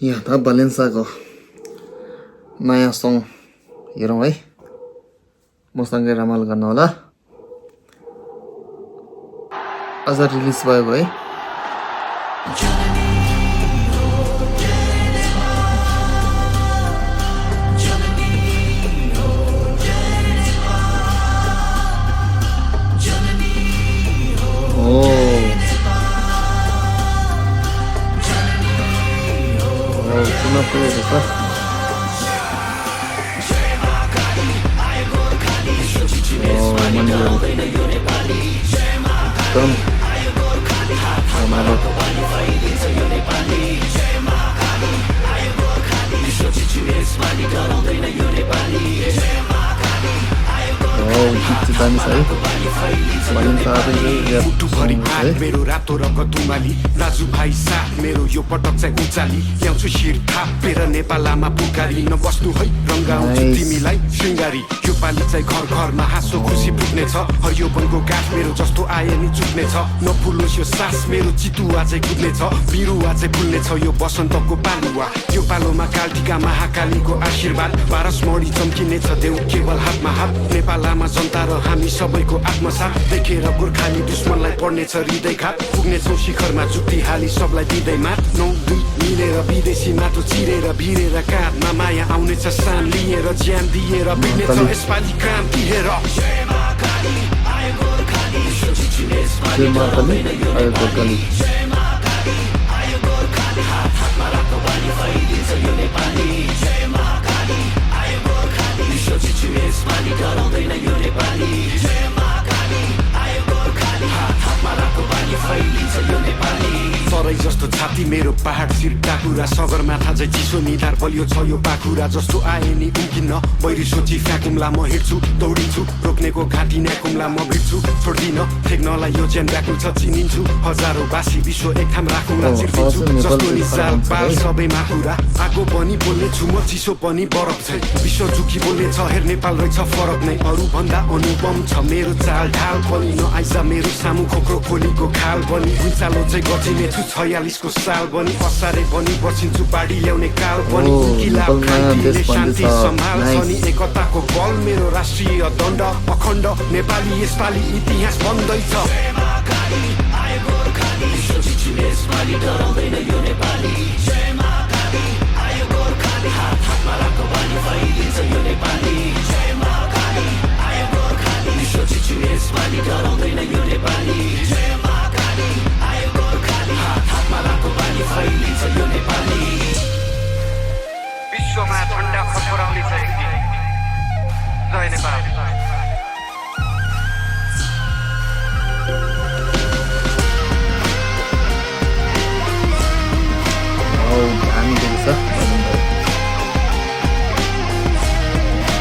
यहाँ त भलेन्साको नयाँ सङ हेरौँ है मसँगै रमाइलो गर्नु होला अझ रिलिज भयो है मेरो रातो रगतुमाली दाजुभाइ साथ मेरो यो पटक चाहिँ उचाली ल्याउँछु शिर थापेर नेपालमा पुकारी नबस्नु है रङ्गाउँछु तिमीलाई शृङ्गारी यो पालि चाहिँ घर घरमा हाँसो खुसी पुग्नेछ हरियो वनको गाठ मेरो जस्तो आए नि चुक्नेछ नफुलोस् यो सास मेरो चितुवा चाहिँ कुद्नेछ बिरुवा चाहिँ फुल्नेछ यो बसन्तको पालुवा यो पालोमा कालटिका महाकालीको आशीर्वाद पारसमणि चम्किनेछ देउ केवल हातमा हात नेपालमा जनता र हामी सबैको आत्मसाथ देखेर गोर्खाली दुश्मनलाई पर्नेछ हृदयघात पुग्नेछौँ शिखरमा जुक्ति हाली सबलाई दिँदै मात 9-2 मिलेर विदेशी माटो चिरेर भिरेर काँधमा माया आउनेछ सान लिएर ज्यान दिएर बिग्नेछ यसपालि क्रान्ति हेर सरै जस्तो छाती मेरो पहाड शिर टाकुरा सगरमाथा चाहिँ चिसो निधार बलियो छ यो पाखुरा जस्तो आए नि उम्किन्न बैरी सोची फ्याकुम्ला म हिँड्छु दौडिन्छु रोक्नेको घाँटी न्याकुम्ला म भिड्छु छोड्दिन ठेक्नलाई यो ज्यान व्याकुल छ चिनिन्छु हजारौँ बासी विश्व एक ठाम राखुला चिर्दिन्छु जस्तो नि जाल पाल सबैमा कुरा आगो पनि बोल्ने छु म चिसो पनि बरफ छै विश्व झुकी बोल्ने छ हेर नेपाल रहेछ फरक नै अरू भन्दा अनुपम छ मेरो चाल ढाल पनि नआइज मेरो सामु खोक्रो खोलीको खाल पनि भुइँचालो चाहिँ गचिने छु 46 को साल पनि असारे पनि बसिन्छु बाढी ल्याउने काल पनि किला खान्तिले शान्ति सम्हाल्छ नि एकताको बल मेरो राष्ट्रिय दण्ड अखण्ड नेपाली यसपालि इतिहास बन्दैछ विश्वमा झण्डा फडफडाउने छ एक दिन जय नेपाल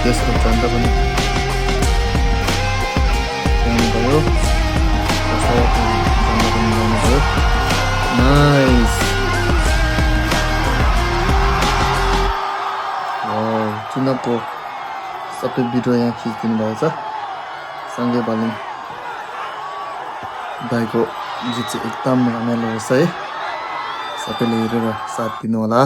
त्यसको चन्दा पनि भयो नाइस चुनावको सबै भिडियो यहाँ खिचिदिनु भएको छ सँगै भलिङ दाइको गीत चाहिँ एकदम रमाइलो रहेछ है सबैले हेरेर साथ दिनु होला